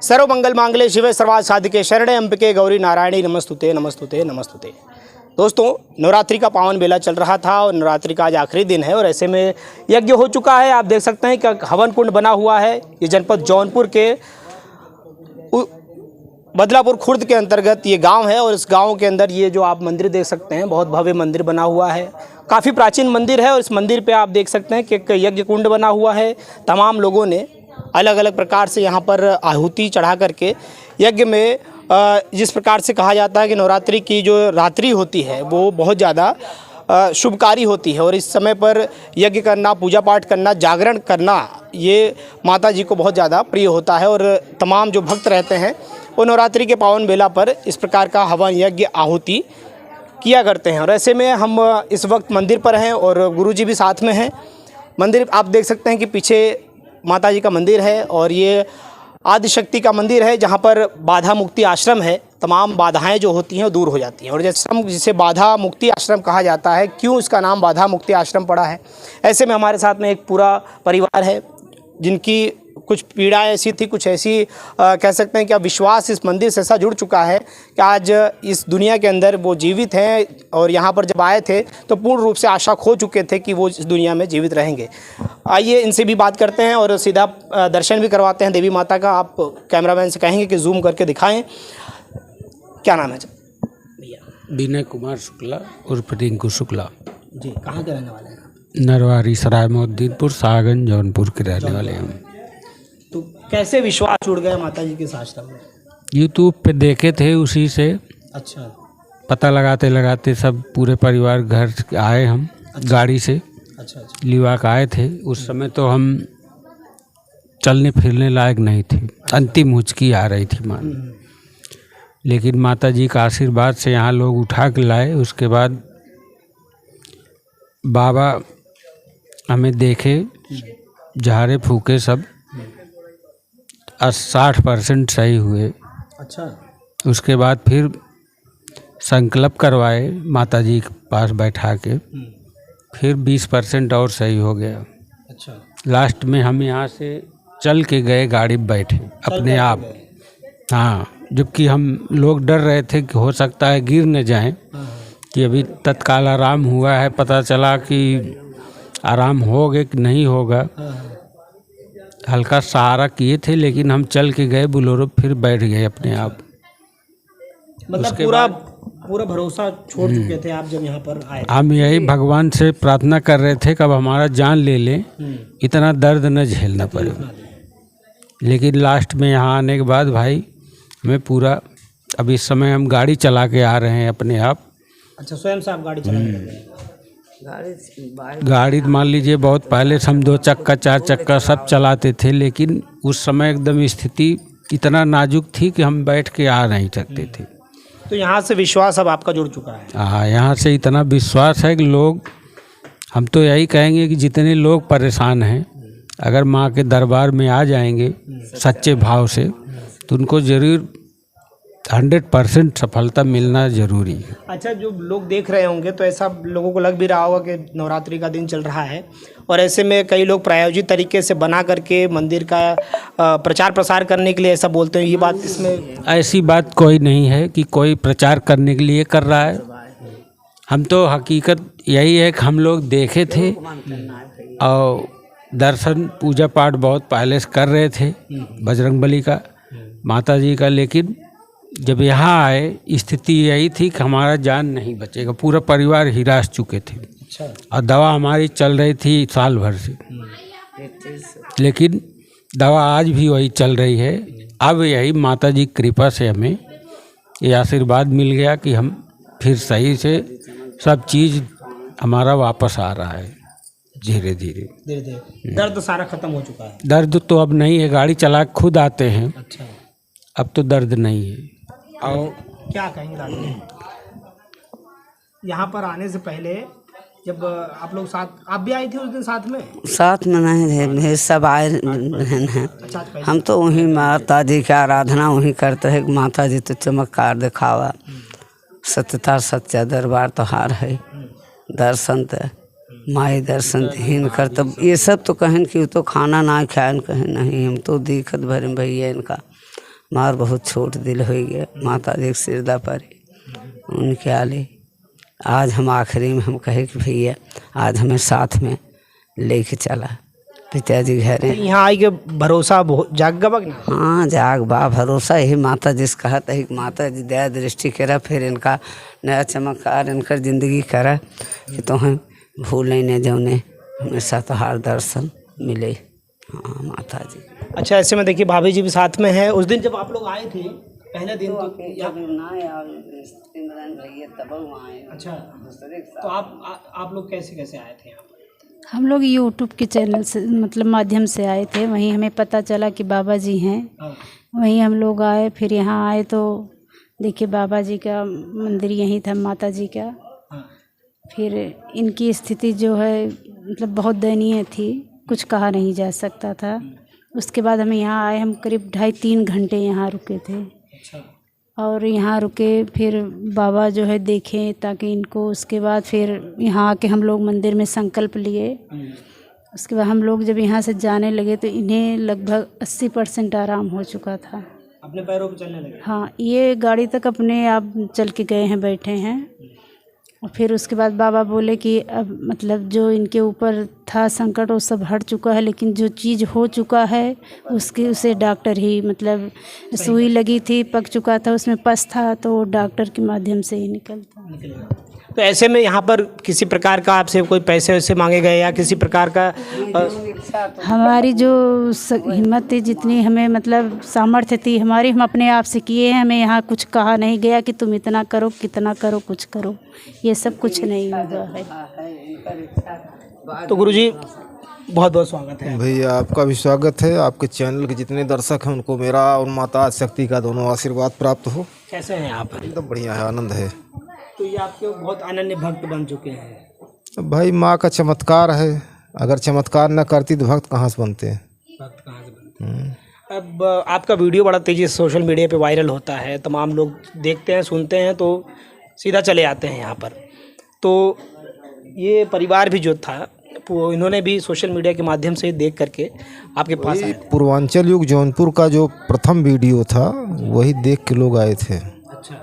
सर्व मंगल मांगल्ये शिवे सर्वार्थ साधिके शरणे अंबिके गौरी नारायणी नमस्तुते नमस्तुते नमस्तुते। दोस्तों, नवरात्रि का पावन बेला चल रहा था और नवरात्रि का आज आखिरी दिन है और ऐसे में यज्ञ हो चुका है। आप देख सकते हैं कि हवन कुंड बना हुआ है। ये जनपद जौनपुर के बदलापुर खुर्द के अंतर्गत ये गांव है और इस गांव के अंदर ये जो आप मंदिर देख सकते हैं, बहुत भव्य मंदिर बना हुआ है। काफ़ी प्राचीन मंदिर है और इस मंदिर पे आप देख सकते हैं कि एक यज्ञ कुंड बना हुआ है। तमाम लोगों ने अलग अलग प्रकार से यहाँ पर आहुति चढ़ा करके यज्ञ में जिस प्रकार से कहा जाता है कि नवरात्रि की जो रात्रि होती है वो बहुत ज़्यादा शुभकारी होती है और इस समय पर यज्ञ करना, पूजा पाठ करना, जागरण करना ये माता जी को बहुत ज़्यादा प्रिय होता है। और तमाम जो भक्त रहते हैं वो नवरात्रि के पावन बेला पर इस प्रकार का हवन यज्ञ आहुति किया करते हैं। और ऐसे में हम इस वक्त मंदिर पर हैं और गुरुजी भी साथ में हैं। मंदिर आप देख सकते हैं कि पीछे माता जी का मंदिर है और ये आदिशक्ति का मंदिर है जहाँ पर बाधा मुक्ति आश्रम है। तमाम बाधाएं जो होती हैं वो दूर हो जाती हैं और जैसे जिसे बाधा मुक्ति आश्रम कहा जाता है, क्यों इसका नाम बाधा मुक्ति आश्रम पड़ा है। ऐसे में हमारे साथ में एक पूरा परिवार है जिनकी कुछ पीड़ा ऐसी थी, कुछ ऐसी कह सकते हैं कि विश्वास इस मंदिर से ऐसा जुड़ चुका है कि आज इस दुनिया के अंदर वो जीवित हैं और यहाँ पर जब आए थे तो पूर्ण रूप से आशा खो चुके थे कि वो इस दुनिया में जीवित रहेंगे। आइए इनसे भी बात करते हैं और सीधा दर्शन भी करवाते हैं देवी माता का। आप कैमरामैन से कहेंगे कि जूम करके दिखाएँ। क्या नाम है भैया? विनय कुमार शुक्ला उर्फ रिंकू शुक्ला जी। कहाँ के रहने वाले हैं? नरवारी सराय मोहद्दीनपुर सागन जौनपुर के रहने वाले हैं। तो कैसे विश्वास जुड़ गया माता जी के इस आश्रम में? यूट्यूब पे देखे थे, उसी से अच्छा। पता लगाते लगाते सब पूरे परिवार घर आए हम। अच्छा। गाड़ी से अच्छा। लिवाक आए थे। उस समय तो हम चलने फिरने लायक नहीं थे, अंतिम हुचकी आ रही थी मान। लेकिन माता जी का आशीर्वाद से यहाँ लोग उठा के लाए। उसके बाद बाबा हमें देखे, झाड़े फूके, सब 60% सही हुए। अच्छा। उसके बाद फिर संकल्प करवाए माता जी के पास बैठा के, फिर 20% और सही हो गया। अच्छा। लास्ट में हम यहाँ से चल के गए, गाड़ी में बैठे अपने आप। हाँ, जबकि हम लोग डर रहे थे कि हो सकता है गिर न जाएं, कि अभी तत्काल आराम हुआ है, पता चला कि आराम होगा कि नहीं होगा। हल्का सहारा किए थे लेकिन हम चल के गए बोलेरो, फिर बैठ गए अपने आप। मतलब पूरा भरोसा छोड़ चुके थे आप जब यहाँ पर आए? हम यही भगवान से प्रार्थना कर रहे थे कि अब हमारा जान ले लें, इतना दर्द न झेलना पड़े। लेकिन लास्ट में यहाँ आने के बाद भाई हमें पूरा, अब इस समय हम गाड़ी चला के आ रहे हैं अपने आप। अच्छा, स्वयं से आप गाड़ी चला रहे हैं? गाड़ी मान लीजिए बहुत पहले से हम 2 चक्का 4 चक्का सब चलाते थे, लेकिन उस समय एकदम स्थिति इतना नाजुक थी कि हम बैठ के आ नहीं सकते थे। तो यहाँ से विश्वास अब आपका जुड़ चुका है? हाँ, यहाँ से इतना विश्वास है कि लोग, हम तो यही कहेंगे कि जितने लोग परेशान हैं अगर माँ के दरबार में आ जाएंगे सच्चे भाव से तो उनको ज़रूर 100% सफलता मिलना जरूरी है। अच्छा, जो लोग देख रहे होंगे तो ऐसा लोगों को लग भी रहा होगा कि नवरात्रि का दिन चल रहा है और ऐसे में कई लोग प्रायोजित तरीके से बना करके मंदिर का प्रचार प्रसार करने के लिए ऐसा बोलते हैं। ये बात इसमें ऐसी बात कोई नहीं है कि कोई प्रचार करने के लिए कर रहा है। हम तो हकीकत यही है कि हम लोग देखे थे और दर्शन पूजा पाठ बहुत पहले से कर रहे थे बजरंगबली का, माता जी का। लेकिन जब यहाँ आए स्थिति यही थी कि हमारा जान नहीं बचेगा, पूरा परिवार हिरास चुके थे। अच्छा। और दवा हमारी चल रही थी साल भर से, लेकिन दवा आज भी वही चल रही है। अब यही माता जी की कृपा से हमें ये आशीर्वाद मिल गया कि हम फिर सही से सब चीज़ हमारा वापस आ रहा है धीरे धीरे। दर्द सारा खत्म हो चुका है? दर्द तो अब नहीं है, गाड़ी चला खुद आते हैं। अच्छा। अब तो दर्द नहीं है। और क्या कहेंगे दादी, यहाँ पर आने से पहले जब आप लोग साथ, आप भी आई थी उस दिन साथ में? साथ में नहीं थे, सब आए हैं। अच्छा, हम तो वहीं माता जी की आराधना वहीं करते हैं। माता जी तो चमत्कार दिखावा, सत्यता सच्चा दरबार तो हार है। दर्शन तो माई दर्शन दीन कर, तब ये सब तो कहें कि तो खाना ना खाएं, कहें नहीं हम तो दिक्कत भरे भैया इनका मार बहुत छोट दिल हो गया, माता जी के सिरदा पर उनके आले। आज हम आखिरी में हम कहे कि भैया आज हमें साथ में लेके चला पिताजी घर। यहाँ आई के भरोसा बहुत जाग गया ना। हाँ जाग बा भरोसा, यही माता जी से कहत है कि माता जी दया दृष्टि करा, फिर इनका नया चमत्कार इनकर जिंदगी करा कि तुम्हें भूलें न जौने हमेशा तोहार दर्शन मिले। हाँ माता जी। अच्छा, ऐसे में देखिए भाभी जी भी साथ में है। उस दिन जब आप लोग आए थे पहले दिन तो अच्छा, तो आप लोग कैसे कैसे आए थे यहाँ? हम लोग यूट्यूब के चैनल से मतलब माध्यम से आए थे। वहीं हमें पता चला कि बाबा जी हैं, वहीं हम लोग आए। फिर यहाँ आए तो देखिए बाबा जी का मंदिर यहीं था, माता जी का। फिर इनकी स्थिति जो है मतलब बहुत दयनीय थी, कुछ कहा नहीं जा सकता था। उसके बाद हम यहाँ आए, हम करीब 2.5-3 घंटे यहाँ रुके थे। और यहाँ रुके, फिर बाबा जो है देखें ताकि इनको, उसके बाद फिर यहाँ आके हम लोग मंदिर में संकल्प लिए। उसके बाद हम लोग जब यहाँ से जाने लगे तो इन्हें लगभग 80% आराम हो चुका था, अपने पैरों पे चलने लगे। हाँ, ये गाड़ी तक अपने आप चल के गए हैं, बैठे हैं। और फिर उसके बाद बाबा बोले कि अब मतलब जो इनके ऊपर था संकट वो सब हट चुका है, लेकिन जो चीज़ हो चुका है उसे डॉक्टर ही मतलब सुई लगी थी, पक चुका था, उसमें पस था, तो डॉक्टर के माध्यम से ही निकलता। तो ऐसे में यहाँ पर किसी प्रकार का आपसे कोई पैसे वैसे मांगे गए या किसी प्रकार का? हमारी जो हिम्मत थी, जितनी हमें मतलब सामर्थ्य थी हमारी, हम अपने आप से किए हैं। हमें यहाँ कुछ कहा नहीं गया कि तुम इतना करो, कितना करो, कुछ करो, ये सब कुछ नहीं हुआ है। तो गुरुजी बहुत बहुत स्वागत है। भैया आपका भी स्वागत है। आपके चैनल के जितने दर्शक हैं उनको मेरा और माता शक्ति का दोनों आशीर्वाद प्राप्त हो। कैसे हैं आप? एकदम बढ़िया है, आनंद है। तो ये आपके बहुत अनन्य भक्त बन चुके हैं। भाई माँ का चमत्कार है, अगर चमत्कार न करती तो भक्त कहाँ से बनते हैं? भक्त कहाँ से बनते हैं? अब आपका वीडियो बड़ा तेज़ी से सोशल मीडिया पे वायरल होता है, तमाम लोग देखते हैं, सुनते हैं, तो सीधा चले आते हैं यहाँ पर। तो ये परिवार भी जो था वो इन्होंने भी सोशल मीडिया के माध्यम से देख करके आपके पास आए थे। पूर्वांचल युग जौनपुर का जो प्रथम वीडियो था वही देख के लोग आए थे। अच्छा,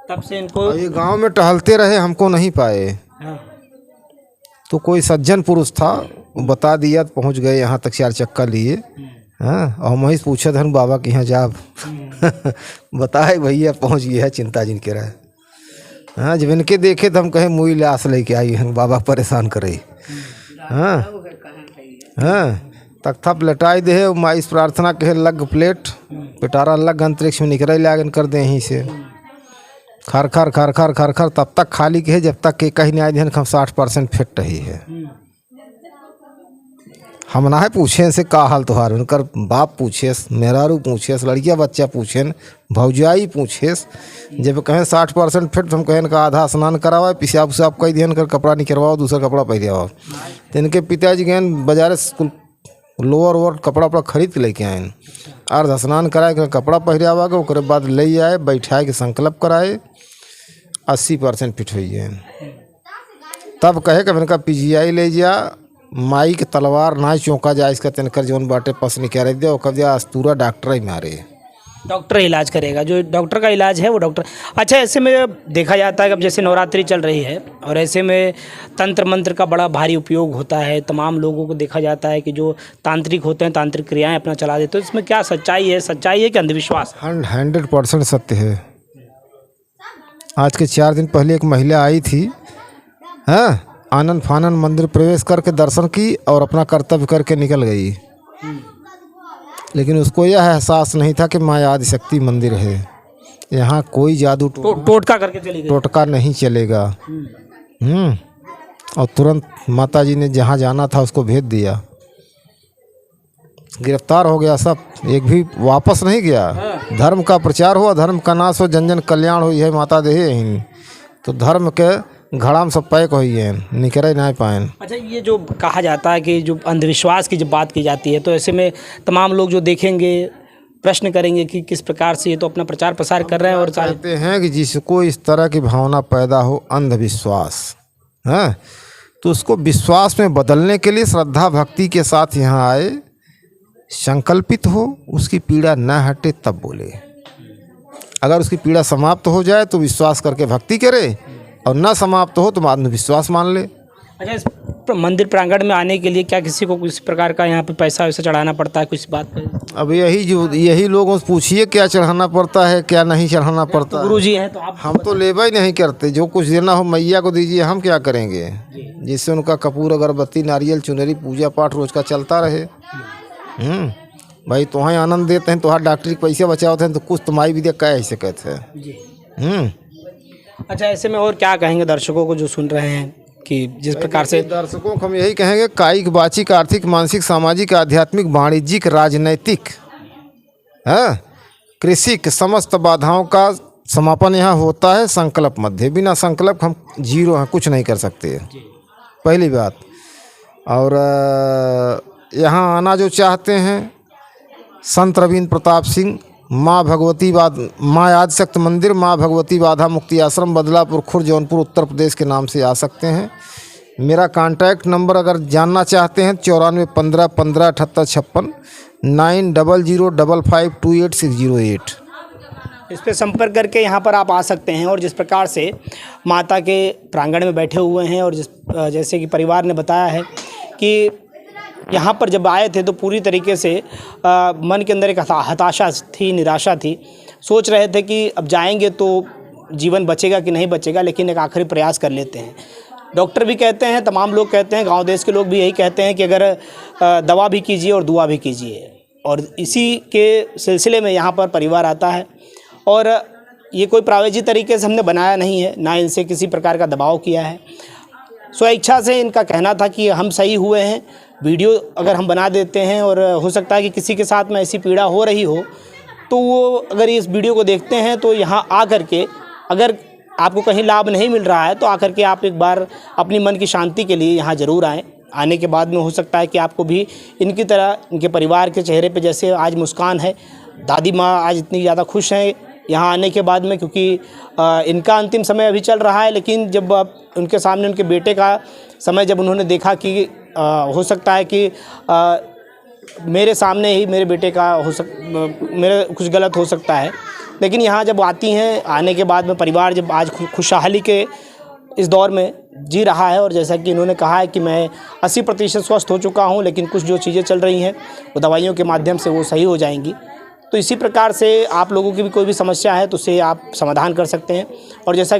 तब से इनको ये गांव में टहलते रहे, हमको नहीं पाए। हाँ। तो कोई सज्जन पुरुष था, वो बता दिया, तो पहुँच गए यहाँ तक 4 चक्का लिए। हाँ, और मैं पूछा था बाबा के यहाँ जाब बताए भैया पहुँच गया है, चिंता जिनके रहे। हाँ, जब इनके देखे तो हम कहे मुई लाश लेके आई हैं, बाबा परेशान करे। हाँ हाँ, तख्ता लटाई दे, माँ इस प्रार्थना कहे लग प्लेट पिटारा लग अंतरिक्ष में निकल लागन कर दे यहीं से खर खर खर खर खर खर, तब तक खाली कहे जब तक के कहीं नहीं आए ध्यान हम 60% फिट रही है। हम ना है पूछे से का हाल तोहार, उनकर बाप पूछे, मेहरारू पूछे, लड़किया बच्चा पूछे, भौजाई पूछे। जब कहें 60% फिट तो हम कहें का आधा स्नान करावा, पिशाब उसाब कई ध्यान कर कपड़ा निकलवाओ, दूसरा कपड़ा पहले आओ। तो इनके पिताजी गए बाजार लोअर वोअर कपड़ा वपड़ा खरीद के लेके आए, अर्ध स्नान कराए के कपड़ा पहले आवा के, उसके बाद ले आए, बैठाए के संकल्प कराए, 80% फिट हुई है। तब कहे कि इनका PGI ले जा, माई के तलवार ना चौंका जाए, इसका तिनकर जौन बाटे पस निकाल दे, कब जा अस्तूरा डॉक्टर ही मारे। डॉक्टर इलाज करेगा, जो डॉक्टर का इलाज है वो डॉक्टर। अच्छा, ऐसे में देखा जाता है कि अब जैसे नवरात्रि चल रही है और ऐसे में तंत्र मंत्र का बड़ा भारी उपयोग होता है, तमाम लोगों को देखा जाता है कि जो तांत्रिक होते हैं तांत्रिक क्रियाएं अपना चला देते हैं, इसमें क्या सच्चाई है? सच्चाई है कि अंधविश्वास? 100% सत्य है। आज के 4 दिन पहले एक महिला आई थी, हाँ, आनंद फानन मंदिर प्रवेश करके दर्शन की और अपना कर्तव्य करके निकल गई, लेकिन उसको यह एहसास नहीं था कि माँ आदिशक्ति मंदिर है, यहाँ कोई जादू टोटका करके चली गई। टोटका नहीं चलेगा। और तुरंत माता जी ने जहाँ जाना था उसको भेज दिया, गिरफ्तार हो गया सब, एक भी वापस नहीं गया। धर्म का प्रचार हुआ, धर्म का नाश हो, जन जन कल्याण हो, यह माता दे। तो धर्म के घड़ा में सब पैक हो है, निकल नहीं पाए। अच्छा, ये जो कहा जाता है कि जो अंधविश्वास की जब बात की जाती है तो ऐसे में तमाम लोग जो देखेंगे प्रश्न करेंगे कि किस प्रकार से ये तो अपना प्रचार प्रसार कर रहे हैं और चाहते हैं कि जिसको इस तरह की भावना पैदा हो अंधविश्वास है, तो उसको विश्वास में बदलने के लिए श्रद्धा भक्ति के साथ यहाँ आए, संकल्पित हो, उसकी पीड़ा न हटे तब बोले। अगर उसकी पीड़ा समाप्त हो जाए तो विश्वास करके भक्ति करे, और न समाप्त हो तो आत्मविश्वास मान ले। अच्छा, इस मंदिर प्रांगण में आने के लिए क्या किसी को किसी प्रकार का यहाँ पे पैसा वैसा चढ़ाना पड़ता है, कुछ बात पे? अब यही लोगों से पूछिए क्या चढ़ाना पड़ता है, क्या नहीं चढ़ाना पड़ता है। गुरु जी हैं तो आप हम तो लेवा ही नहीं करते, जो कुछ देना हो मैया को दीजिए, हम क्या करेंगे। जिससे उनका कपूर अगरबत्ती नारियल चुनरी पूजा पाठ रोज का चलता रहे। भाई तुम्हें आनंद देते हैं, तुम्हारा डॉक्टरी के पैसे बचाते हैं, तो कुछ तुम्हारी भी देख क्या ऐसे कहते हैं। अच्छा, ऐसे में और क्या कहेंगे दर्शकों को जो सुन रहे हैं कि जिस प्रकार से? दर्शकों को हम यही कहेंगे, कायिक वाचिक आर्थिक मानसिक सामाजिक आध्यात्मिक वाणिज्यिक राजनैतिक कृषि समस्त बाधाओं का समापन यहाँ होता है संकल्प मध्य। बिना संकल्प हम जीरो हैं, कुछ नहीं कर सकते, पहली बात। और यहाँ आना जो चाहते हैं, संत रविंद्र प्रताप सिंह, माँ आदिशक्ति मंदिर, माँ भगवती बाधा मुक्ति आश्रम, बदलापुर खुर्द, जौनपुर, उत्तर प्रदेश के नाम से आ सकते हैं। मेरा कांटेक्ट नंबर अगर जानना चाहते हैं 94 15 15 78 56 9005528608। इस पर संपर्क करके यहाँ पर आप आ सकते हैं। और जिस प्रकार से माता के प्रांगण में बैठे हुए हैं, और जैसे कि परिवार ने बताया है कि यहाँ पर जब आए थे तो पूरी तरीके से मन के अंदर एक हताशा थी, निराशा थी। सोच रहे थे कि अब जाएंगे तो जीवन बचेगा कि नहीं बचेगा, लेकिन एक आखिरी प्रयास कर लेते हैं। डॉक्टर भी कहते हैं, तमाम लोग कहते हैं, गांव देश के लोग भी यही कहते हैं कि अगर दवा भी कीजिए और दुआ भी कीजिए। और इसी के सिलसिले में यहाँ पर परिवार आता है। और ये कोई प्रायोजित तरीके से हमने बनाया नहीं है, ना इनसे किसी प्रकार का दबाव किया है। स्वेच्छा से इनका कहना था कि हम सही हुए हैं, वीडियो अगर हम बना देते हैं, और हो सकता है कि किसी के साथ में ऐसी पीड़ा हो रही हो, तो वो अगर इस वीडियो को देखते हैं तो यहाँ आ कर के, अगर आपको कहीं लाभ नहीं मिल रहा है तो आकर के आप एक बार अपनी मन की शांति के लिए यहाँ ज़रूर आएँ। आने के बाद में हो सकता है कि आपको भी इनकी तरह, इनके परिवार के चेहरे पे जैसे आज मुस्कान है, दादी माँ आज इतनी ज़्यादा खुश हैं यहाँ आने के बाद में, क्योंकि इनका अंतिम समय अभी चल रहा है। लेकिन जब उनके सामने उनके बेटे का समय जब उन्होंने देखा कि हो सकता है कि मेरे सामने ही मेरे बेटे का मेरा कुछ गलत हो सकता है, लेकिन यहाँ जब आती हैं, आने के बाद में परिवार जब आज खुशहाली के इस दौर में जी रहा है, और जैसा कि इन्होंने कहा है कि मैं 80% स्वस्थ हो चुका हूँ, लेकिन कुछ जो चीज़ें चल रही हैं वो दवाइयों के माध्यम से वो सही हो जाएंगी। तो इसी प्रकार से आप लोगों की भी कोई भी समस्या है तो उसे आप समाधान कर सकते हैं। और जैसा